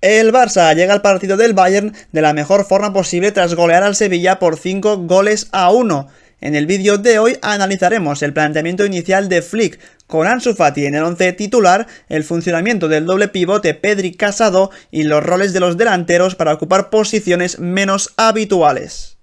El Barça llega al partido del Bayern de la mejor forma posible tras golear al Sevilla por 5-1. En el vídeo de hoy analizaremos el planteamiento inicial de Flick con Ansu Fati en el 11 titular, el funcionamiento del doble pivote Pedri-Casado y los roles de los delanteros para ocupar posiciones menos habituales.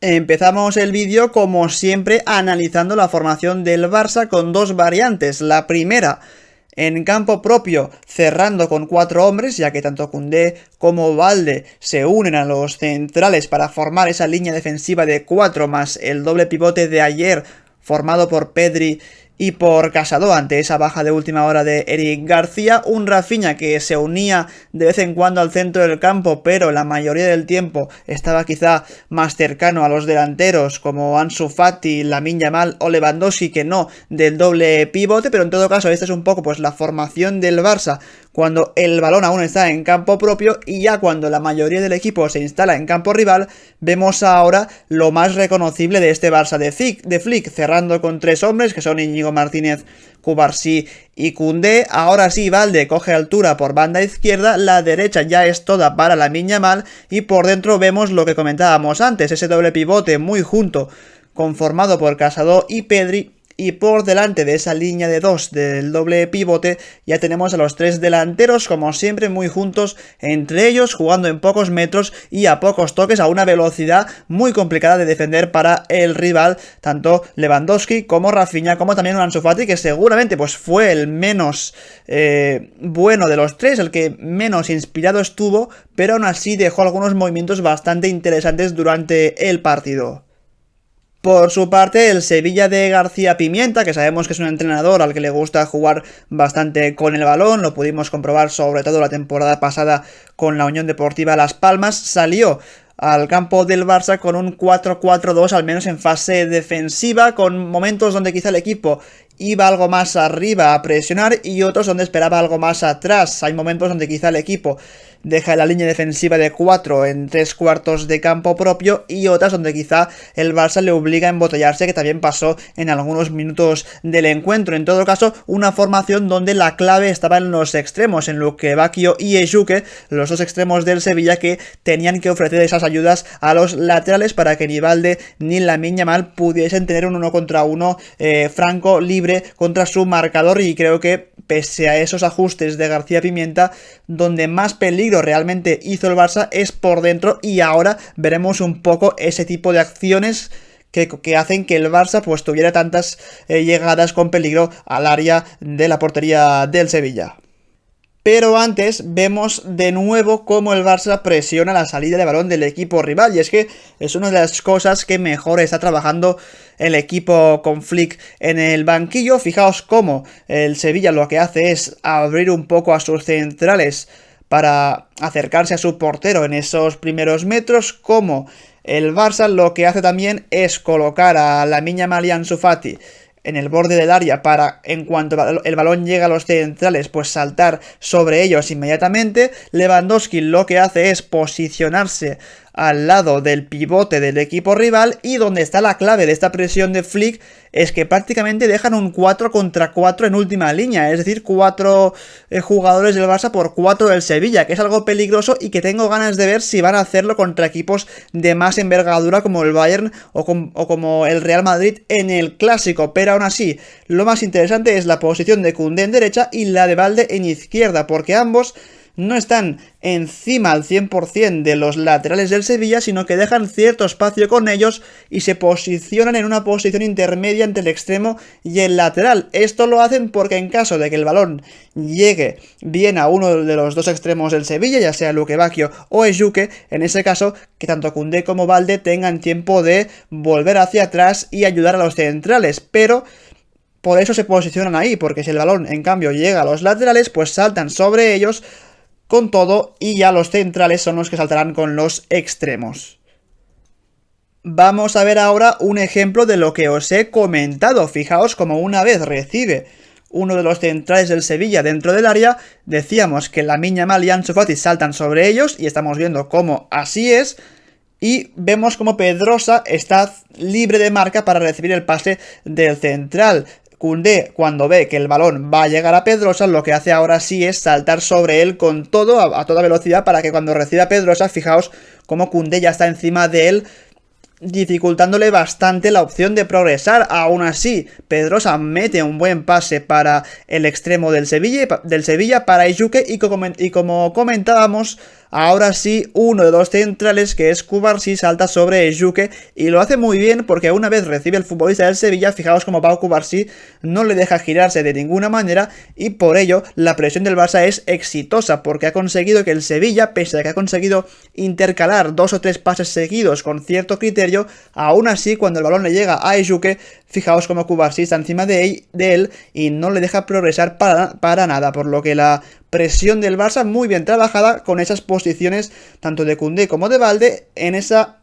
Empezamos el vídeo como siempre analizando la formación del Barça con dos variantes. La primera, en campo propio, cerrando con 4 hombres, ya que tanto Koundé como Balde se unen a los centrales para formar esa línea defensiva de 4 más el doble pivote de ayer formado por Pedri y por Casado ante esa baja de última hora de Eric García, un Rafinha que se unía de vez en cuando al centro del campo, pero la mayoría del tiempo estaba quizá más cercano a los delanteros como Ansu Fati, Lamine Yamal o Lewandowski, que no del doble pivote, pero en todo caso esta es un poco pues la formación del Barça cuando el balón aún está en campo propio, y ya cuando la mayoría del equipo se instala en campo rival, vemos ahora lo más reconocible de este Barça de Flick, cerrando con 3 hombres que son Íñigo Martínez, Cubarsí y Koundé. Ahora sí, Balde coge altura por banda izquierda, la derecha ya es toda para Lamine Yamal y por dentro vemos lo que comentábamos antes, ese doble pivote muy junto, conformado por Casado y Pedri. Y por delante de esa línea de 2 del doble pivote ya tenemos a los 3 delanteros como siempre muy juntos entre ellos, jugando en pocos metros y a pocos toques a una velocidad muy complicada de defender para el rival, tanto Lewandowski como Rafinha como también Ansu Fati, que seguramente pues fue el menos bueno de los 3, el que menos inspirado estuvo, pero aún así dejó algunos movimientos bastante interesantes durante el partido. Por su parte, el Sevilla de García Pimienta, que sabemos que es un entrenador al que le gusta jugar bastante con el balón, lo pudimos comprobar sobre todo la temporada pasada con la Unión Deportiva Las Palmas, salió al campo del Barça con un 4-4-2, al menos en fase defensiva, con momentos donde quizá el equipo iba algo más arriba a presionar y otros donde esperaba algo más atrás. Hay momentos donde quizá el equipo deja la línea defensiva de 4 en 3/4 de campo propio y otras donde quizá el Barça le obliga a embotellarse, que también pasó en algunos minutos del encuentro. En todo caso, una formación donde la clave estaba en los extremos, en Luque Bacchio y Ejuke, los dos extremos del Sevilla que tenían que ofrecer esas ayudas a los laterales para que ni Balde ni Lamine Yamal pudiesen tener un 1 contra 1 franco, libre contra su marcador, y creo que pese a esos ajustes de García Pimienta, donde más peligro realmente hizo el Barça es por dentro, y ahora veremos un poco ese tipo de acciones que hacen que el Barça pues tuviera tantas llegadas con peligro al área de la portería del Sevilla. Pero antes vemos de nuevo cómo el Barça presiona la salida de balón del equipo rival, y es que es una de las cosas que mejor está trabajando el equipo con Flick en el banquillo. Fijaos cómo el Sevilla lo que hace es abrir un poco a sus centrales para acercarse a su portero en esos primeros metros, como el Barça lo que hace también es colocar a Lamine Yamal y Ansu Fati en el borde del área para, en cuanto el balón llega a los centrales, pues saltar sobre ellos inmediatamente. Lewandowski lo que hace es posicionarse al lado del pivote del equipo rival, y donde está la clave de esta presión de Flick es que prácticamente dejan un 4 contra 4 en última línea, es decir, 4 jugadores del Barça por 4 del Sevilla, que es algo peligroso y que tengo ganas de ver si van a hacerlo contra equipos de más envergadura como el Bayern o como el Real Madrid en el Clásico. Pero aún así, lo más interesante es la posición de Koundé en derecha y la de Balde en izquierda, porque ambos no están encima al 100% de los laterales del Sevilla, sino que dejan cierto espacio con ellos y se posicionan en una posición intermedia entre el extremo y el lateral. Esto lo hacen porque en caso de que el balón llegue bien a uno de los dos extremos del Sevilla, ya sea Luque Bacchio o Ejuke, en ese caso que tanto Koundé como Balde tengan tiempo de volver hacia atrás y ayudar a los centrales, pero por eso se posicionan ahí, porque si el balón en cambio llega a los laterales, pues saltan sobre ellos con todo, y ya los centrales son los que saltarán con los extremos. Vamos a ver ahora un ejemplo de lo que os he comentado. Fijaos como una vez recibe uno de los centrales del Sevilla dentro del área, decíamos que Lamine Yamal y Ansu Fati saltan sobre ellos, y estamos viendo cómo así es. Y vemos como Pedrosa está libre de marca para recibir el pase del central. Koundé, cuando ve que el balón va a llegar a Pedrosa, lo que hace ahora sí es saltar sobre él con todo, a toda velocidad, para que cuando reciba Pedrosa, fijaos cómo Koundé ya está encima de él, dificultándole bastante la opción de progresar. Aún así, Pedrosa mete un buen pase para el extremo del Sevilla para Ejuke, y como comentábamos, ahora sí, uno de los centrales, que es Cubarsí, salta sobre Ejuke y lo hace muy bien, porque una vez recibe el futbolista del Sevilla, fijaos como Pau Cubarsí no le deja girarse de ninguna manera, y por ello la presión del Barça es exitosa, porque ha conseguido que el Sevilla, pese a que ha conseguido intercalar 2 o 3 pases seguidos con cierto criterio, aún así cuando el balón le llega a Ejuke, fijaos como Cubarsí está encima de él y no le deja progresar para nada, por lo que la presión del Barça muy bien trabajada con esas posiciones tanto de Koundé como de Balde en esa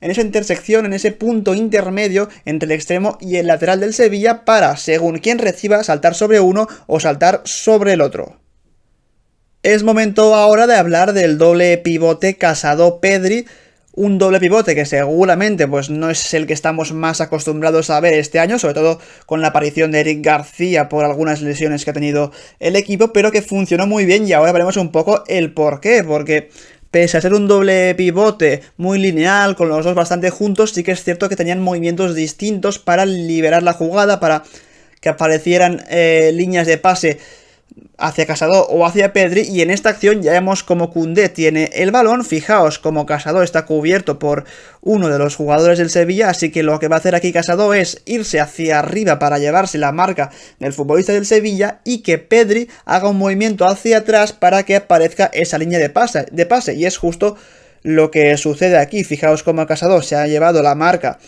intersección, en ese punto intermedio entre el extremo y el lateral del Sevilla, para, según quien reciba, saltar sobre uno o saltar sobre el otro. Es momento ahora de hablar del doble pivote Casado-Pedri. Un doble pivote que seguramente pues no es el que estamos más acostumbrados a ver este año, sobre todo con la aparición de Eric García por algunas lesiones que ha tenido el equipo, pero que funcionó muy bien, y ahora veremos un poco el porqué, porque pese a ser un doble pivote muy lineal, con los dos bastante juntos, sí que es cierto que tenían movimientos distintos para liberar la jugada, para que aparecieran líneas de pase hacia Casado o hacia Pedri, y en esta acción ya vemos como Koundé tiene el balón. Fijaos como Casado está cubierto por uno de los jugadores del Sevilla, así que lo que va a hacer aquí Casado es irse hacia arriba para llevarse la marca del futbolista del Sevilla, y que Pedri haga un movimiento hacia atrás para que aparezca esa línea de pase, y es justo lo que sucede aquí. Fijaos como Casado se ha llevado la marca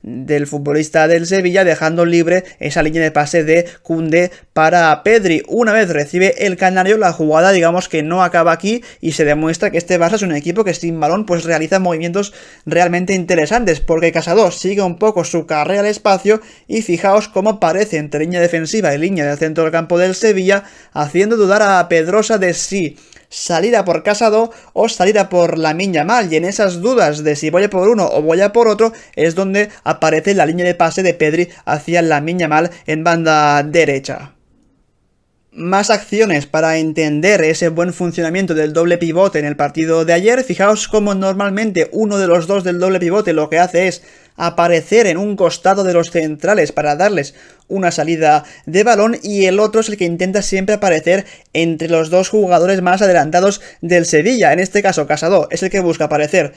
del futbolista del Sevilla, dejando libre esa línea de pase de Koundé para Pedri. Una vez recibe el canario, la jugada digamos que no acaba aquí, y se demuestra que este Barça es un equipo que sin balón pues realiza movimientos realmente interesantes, porque Casado sigue un poco su carrera al espacio, y fijaos cómo aparece entre línea defensiva y línea del centro del campo del Sevilla, haciendo dudar a Pedrosa de si salir a por Casado o salir a por Lamine Yamal, y en esas dudas de si voy a por uno o voy a por otro es donde aparece la línea de pase de Pedri hacia Lamine Yamal en banda derecha. Más acciones para entender ese buen funcionamiento del doble pivote en el partido de ayer. Fijaos cómo normalmente uno de los dos del doble pivote lo que hace es aparecer en un costado de los centrales para darles una salida de balón, y el otro es el que intenta siempre aparecer entre los dos jugadores más adelantados del Sevilla. En este caso Casado es el que busca aparecer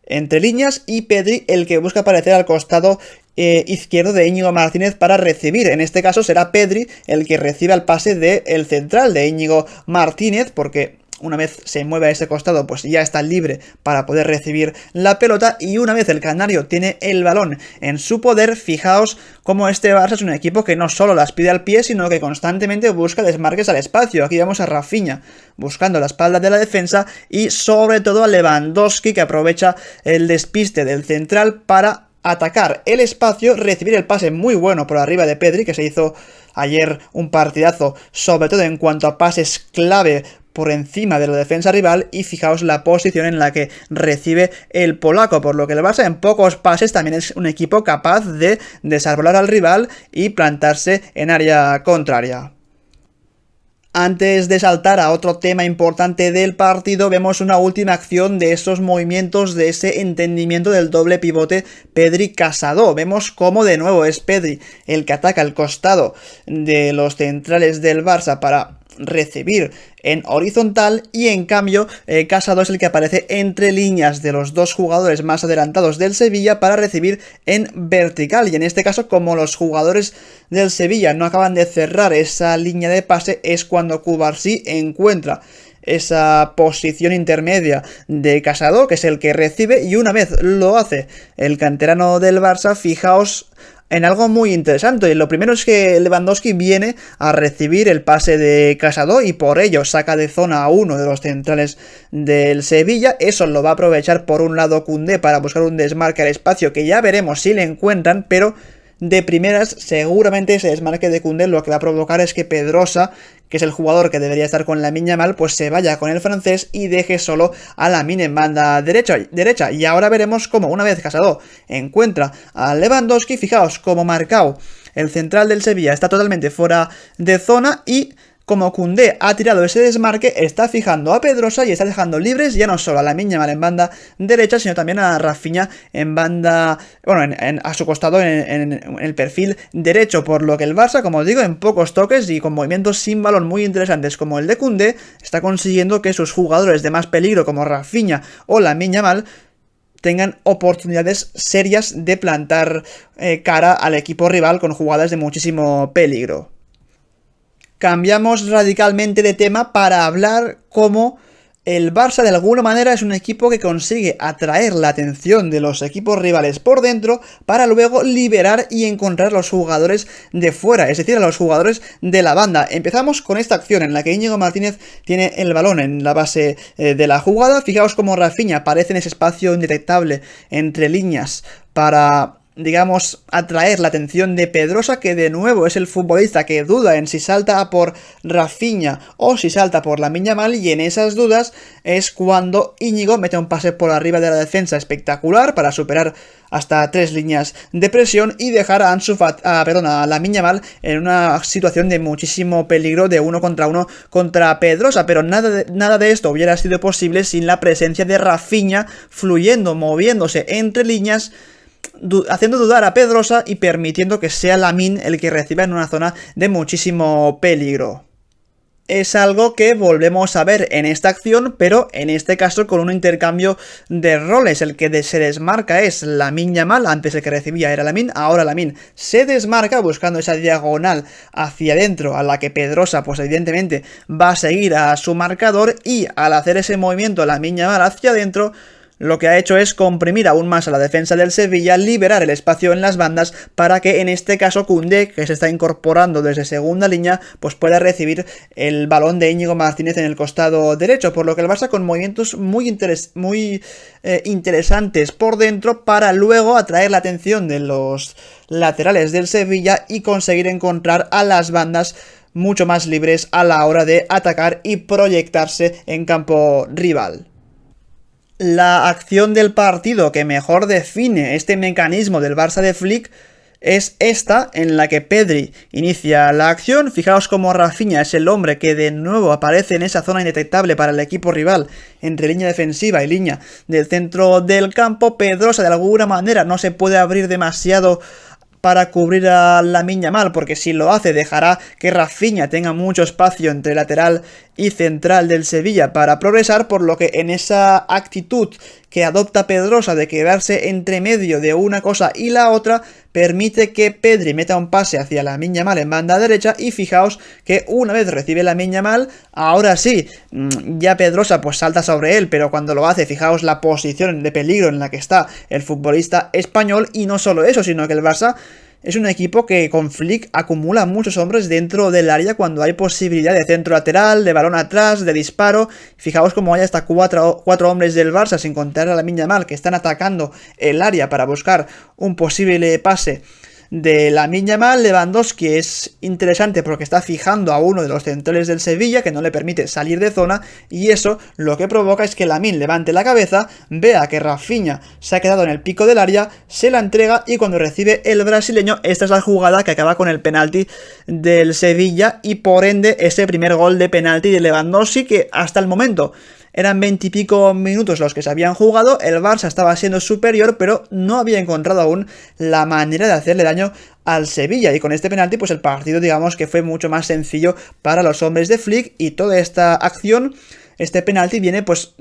entre líneas, y Pedri el que busca aparecer al costado izquierdo de Íñigo Martínez para recibir. En este caso será Pedri el que reciba el pase del central de Íñigo Martínez, porque una vez se mueve a ese costado pues ya está libre para poder recibir la pelota, y una vez el canario tiene el balón en su poder, fijaos cómo este Barça es un equipo que no solo las pide al pie, sino que constantemente busca desmarques al espacio. Aquí vemos a Rafinha buscando la espalda de la defensa, y sobre todo a Lewandowski, que aprovecha el despiste del central para atacar el espacio, recibir el pase muy bueno por arriba de Pedri, que se hizo ayer un partidazo, sobre todo en cuanto a pases clave por encima de la defensa rival, y fijaos la posición en la que recibe el polaco, por lo que el Barça en pocos pases también es un equipo capaz de desarbolar al rival y plantarse en área contraria. Antes de saltar a otro tema importante del partido, vemos una última acción de esos movimientos, de ese entendimiento del doble pivote Pedri-Casado. Vemos cómo de nuevo es Pedri el que ataca el costado de los centrales del Barça para recibir en horizontal, y en cambio Casado es el que aparece entre líneas de los dos jugadores más adelantados del Sevilla para recibir en vertical, y en este caso, como los jugadores del Sevilla no acaban de cerrar esa línea de pase, es cuando Cubarsí encuentra esa posición intermedia de Casado, que es el que recibe, y una vez lo hace el canterano del Barça, fijaos en algo muy interesante. Y lo primero es que Lewandowski viene a recibir el pase de Casado, y por ello saca de zona a uno de los centrales del Sevilla. Eso lo va a aprovechar por un lado Koundé para buscar un desmarque al espacio, que ya veremos si le encuentran, pero de primeras seguramente ese desmarque de Koundé lo que va a provocar es que Pedrosa, que es el jugador que debería estar con Lamine Yamal, pues se vaya con el francés y deje solo a Lamine en banda derecha. Y ahora veremos cómo una vez Casado encuentra a Lewandowski, fijaos cómo Marcao el central del Sevilla, está totalmente fuera de zona y como Koundé ha tirado ese desmarque, está fijando a Pedrosa y está dejando libres ya no solo a Lamine Yamal en banda derecha, sino también a Rafinha en banda, bueno, a su costado en el perfil derecho, por lo que el Barça, como os digo, en pocos toques y con movimientos sin balón muy interesantes como el de Koundé, está consiguiendo que sus jugadores de más peligro como Rafinha o Lamine Yamal tengan oportunidades serias de plantar cara al equipo rival con jugadas de muchísimo peligro. Cambiamos radicalmente de tema para hablar cómo el Barça de alguna manera es un equipo que consigue atraer la atención de los equipos rivales por dentro para luego liberar y encontrar a los jugadores de fuera, es decir, a los jugadores de la banda. Empezamos con esta acción en la que Íñigo Martínez tiene el balón en la base de la jugada. Fijaos cómo Rafinha aparece en ese espacio indetectable entre líneas para, digamos, atraer la atención de Pedrosa, que de nuevo es el futbolista que duda en si salta por Rafinha o si salta por Lamine Yamal, y en esas dudas es cuando Íñigo mete un pase por arriba de la defensa espectacular para superar hasta 3 líneas de presión y dejar a Lamine Yamal en una situación de muchísimo peligro de 1 contra 1 contra Pedrosa, pero nada de esto hubiera sido posible sin la presencia de Rafinha fluyendo, moviéndose entre líneas, haciendo dudar a Pedrosa y permitiendo que sea Lamine el que reciba en una zona de muchísimo peligro. Es algo que volvemos a ver en esta acción, pero en este caso con un intercambio de roles. El que se desmarca es Lamine Yamal, antes el que recibía era Lamine, ahora Lamine se desmarca buscando esa diagonal hacia adentro a la que Pedrosa pues evidentemente va a seguir a su marcador, y al hacer ese movimiento Lamine Yamal hacia adentro, lo que ha hecho es comprimir aún más a la defensa del Sevilla, liberar el espacio en las bandas para que en este caso Koundé, que se está incorporando desde segunda línea, pues pueda recibir el balón de Íñigo Martínez en el costado derecho, por lo que el Barça con movimientos muy interesantes por dentro para luego atraer la atención de los laterales del Sevilla y conseguir encontrar a las bandas mucho más libres a la hora de atacar y proyectarse en campo rival. La acción del partido que mejor define este mecanismo del Barça de Flick es esta, en la que Pedri inicia la acción. Fijaos cómo Rafinha es el hombre que de nuevo aparece en esa zona indetectable para el equipo rival, entre línea defensiva y línea del centro del campo. Pedrosa de alguna manera no se puede abrir demasiado para cubrir a Lamine Yamal, porque si lo hace dejará que Rafinha tenga mucho espacio entre lateral y central del Sevilla para progresar, por lo que en esa actitud que adopta Pedrosa de quedarse entre medio de una cosa y la otra, permite que Pedri meta un pase hacia Lamine Yamal en banda derecha, y fijaos que una vez recibe Lamine Yamal, ahora sí, ya Pedrosa pues salta sobre él, pero cuando lo hace, fijaos la posición de peligro en la que está el futbolista español, y no solo eso, sino que el Barça es un equipo que con Flick acumula muchos hombres dentro del área cuando hay posibilidad de centro lateral, de balón atrás, de disparo. Fijaos como hay hasta cuatro hombres del Barça, sin contar a Lamine Yamal, que están atacando el área para buscar un posible pase de Lamine Yamal. Lewandowski es interesante porque está fijando a uno de los centrales del Sevilla que no le permite salir de zona, y eso lo que provoca es que Lamine levante la cabeza, vea que Rafinha se ha quedado en el pico del área, se la entrega, y cuando recibe el brasileño, esta es la jugada que acaba con el penalti del Sevilla y por ende ese primer gol de penalti de Lewandowski, que hasta el momento eran 20 y pico minutos los que se habían jugado, el Barça estaba siendo superior, pero no había encontrado aún la manera de hacerle daño al Sevilla, y con este penalti pues el partido, digamos que fue mucho más sencillo para los hombres de Flick, y toda esta acción, este penalti viene pues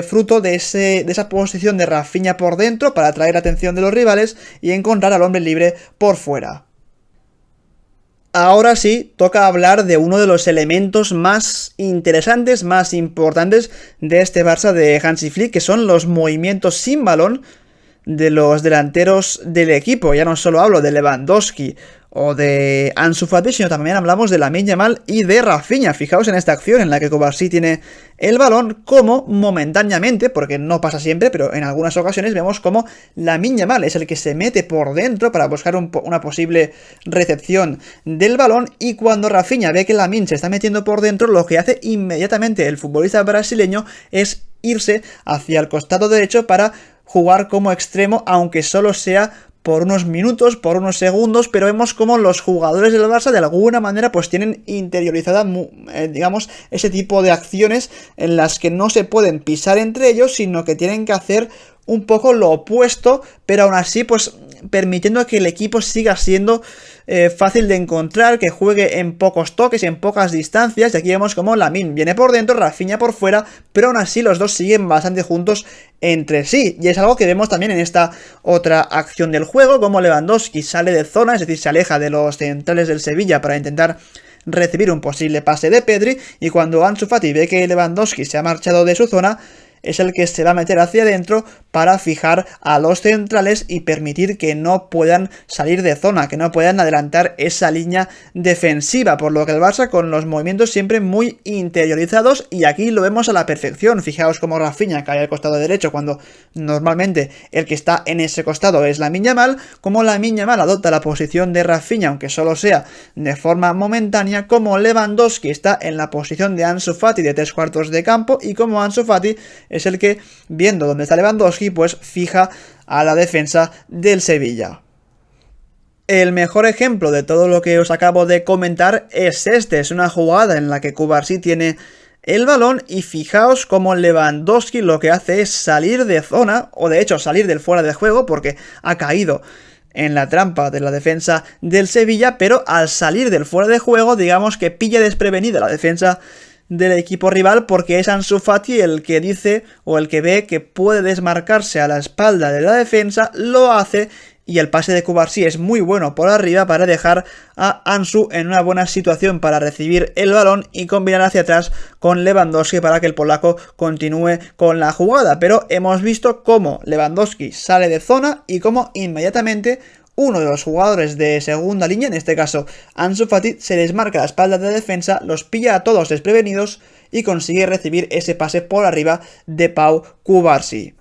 fruto de esa posición de Rafinha por dentro para atraer la atención de los rivales y encontrar al hombre libre por fuera. Ahora sí, toca hablar de uno de los elementos más interesantes, más importantes de este Barça de Hansi Flick, que son los movimientos sin balón de los delanteros del equipo. Ya no solo hablo de Lewandowski o de Ansu Fati, sino también hablamos de Lamine Yamal y de Rafinha. Fijaos en esta acción en la que Kovacic tiene el balón, como momentáneamente, porque no pasa siempre, pero en algunas ocasiones vemos como Lamine Yamal es el que se mete por dentro para buscar una posible recepción del balón, y cuando Rafinha ve que Lamine se está metiendo por dentro, lo que hace inmediatamente el futbolista brasileño es irse hacia el costado derecho para jugar como extremo, aunque solo sea por unos minutos, por unos segundos, pero vemos como los jugadores del Barça de alguna manera pues tienen interiorizada, digamos, ese tipo de acciones en las que no se pueden pisar entre ellos, sino que tienen que hacer un poco lo opuesto, pero aún así pues permitiendo que el equipo siga siendo fácil de encontrar, que juegue en pocos toques, en pocas distancias. Y aquí vemos como Lamine viene por dentro, Rafinha por fuera, pero aún así los dos siguen bastante juntos entre sí. Y es algo que vemos también en esta otra acción del juego, como Lewandowski sale de zona, es decir, se aleja de los centrales del Sevilla para intentar recibir un posible pase de Pedri, y cuando Ansu Fati ve que Lewandowski se ha marchado de su zona, es el que se va a meter hacia adentro para fijar a los centrales y permitir que no puedan salir de zona, que no puedan adelantar esa línea defensiva, por lo que el Barça con los movimientos siempre muy interiorizados, y aquí lo vemos a la perfección. Fijaos como Rafinha cae al costado derecho cuando normalmente el que está en ese costado es Lamine Yamal, como Lamine Yamal adopta la posición de Rafinha, aunque solo sea de forma momentánea, como Lewandowski está en la posición de Ansu Fati de 3/4 de campo, y como Ansu Fati es el que, viendo dónde está Lewandowski, pues fija a la defensa del Sevilla. El mejor ejemplo de todo lo que os acabo de comentar es este. Es una jugada en la que Cubarsí tiene el balón y fijaos cómo Lewandowski lo que hace es salir de zona, o de hecho salir del fuera de juego, porque ha caído en la trampa de la defensa del Sevilla, pero al salir del fuera de juego, digamos que pilla desprevenida la defensa del equipo rival, porque es Ansu Fati el que dice o el que ve que puede desmarcarse a la espalda de la defensa, lo hace, y el pase de Cubarsí es muy bueno por arriba para dejar a Ansu en una buena situación para recibir el balón y combinar hacia atrás con Lewandowski para que el polaco continúe con la jugada. Pero hemos visto cómo Lewandowski sale de zona y cómo inmediatamente uno de los jugadores de segunda línea, en este caso Ansu Fati, se desmarca la espalda de la defensa, los pilla a todos desprevenidos y consigue recibir ese pase por arriba de Pau Cubarsí.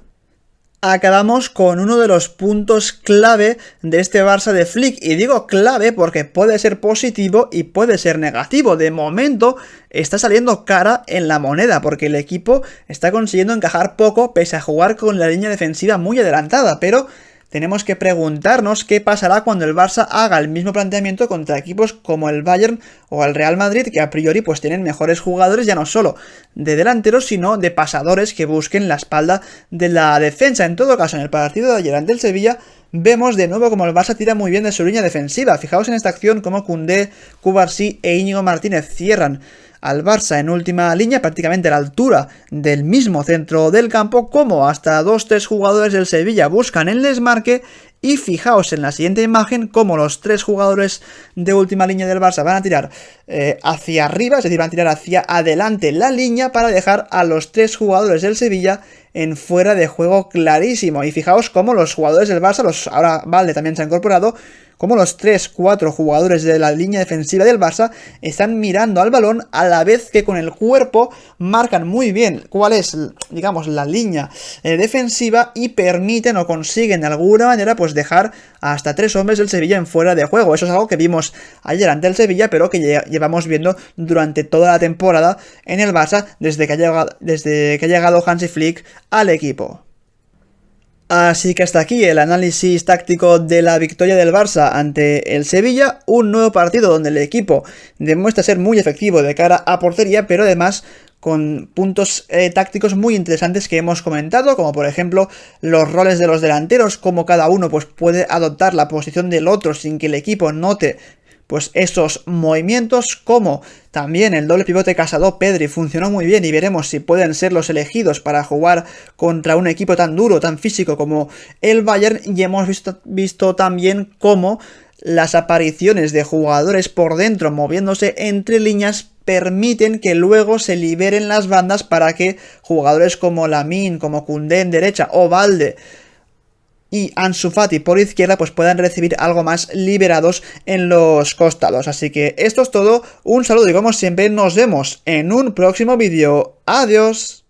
Acabamos con uno de los puntos clave de este Barça de Flick, y digo clave porque puede ser positivo y puede ser negativo. De momento está saliendo cara en la moneda, porque el equipo está consiguiendo encajar poco pese a jugar con la línea defensiva muy adelantada, pero tenemos que preguntarnos qué pasará cuando el Barça haga el mismo planteamiento contra equipos como el Bayern o el Real Madrid, que a priori pues tienen mejores jugadores, ya no solo de delanteros, sino de pasadores que busquen la espalda de la defensa. En todo caso, en el partido de ayer ante el Sevilla, vemos de nuevo como el Barça tira muy bien de su línea defensiva. Fijaos en esta acción como Koundé, Cubarsí e Íñigo Martínez cierran al Barça en última línea, prácticamente a la altura del mismo centro del campo, como hasta 2-3 jugadores del Sevilla buscan el desmarque. Y fijaos en la siguiente imagen como los 3 jugadores de última línea del Barça van a tirar hacia arriba, es decir, van a tirar hacia adelante la línea para dejar a los 3 jugadores del Sevilla en fuera de juego clarísimo. Y fijaos cómo los jugadores del Barça, ahora Valde también se ha incorporado, como los 3-4 jugadores de la línea defensiva del Barça están mirando al balón a la vez que con el cuerpo marcan muy bien cuál es, digamos, la línea defensiva, y permiten o consiguen de alguna manera pues dejar hasta 3 hombres del Sevilla en fuera de juego. Eso es algo que vimos ayer ante el Sevilla, pero que llevamos viendo durante toda la temporada en el Barça desde que ha llegado Hansi Flick al equipo. Así que hasta aquí el análisis táctico de la victoria del Barça ante el Sevilla, un nuevo partido donde el equipo demuestra ser muy efectivo de cara a portería, pero además con puntos tácticos muy interesantes que hemos comentado, como por ejemplo los roles de los delanteros, como cada uno pues puede adoptar la posición del otro sin que el equipo note pues esos movimientos, como también el doble pivote Casado-Pedri funcionó muy bien, y veremos si pueden ser los elegidos para jugar contra un equipo tan duro, tan físico como el Bayern. Y hemos visto también cómo las apariciones de jugadores por dentro moviéndose entre líneas permiten que luego se liberen las bandas para que jugadores como Lamine, como Koundé en derecha o Valde y Ansu Fati por izquierda pues puedan recibir algo más liberados en los costados. Así que esto es todo, un saludo y como siempre nos vemos en un próximo vídeo. Adiós.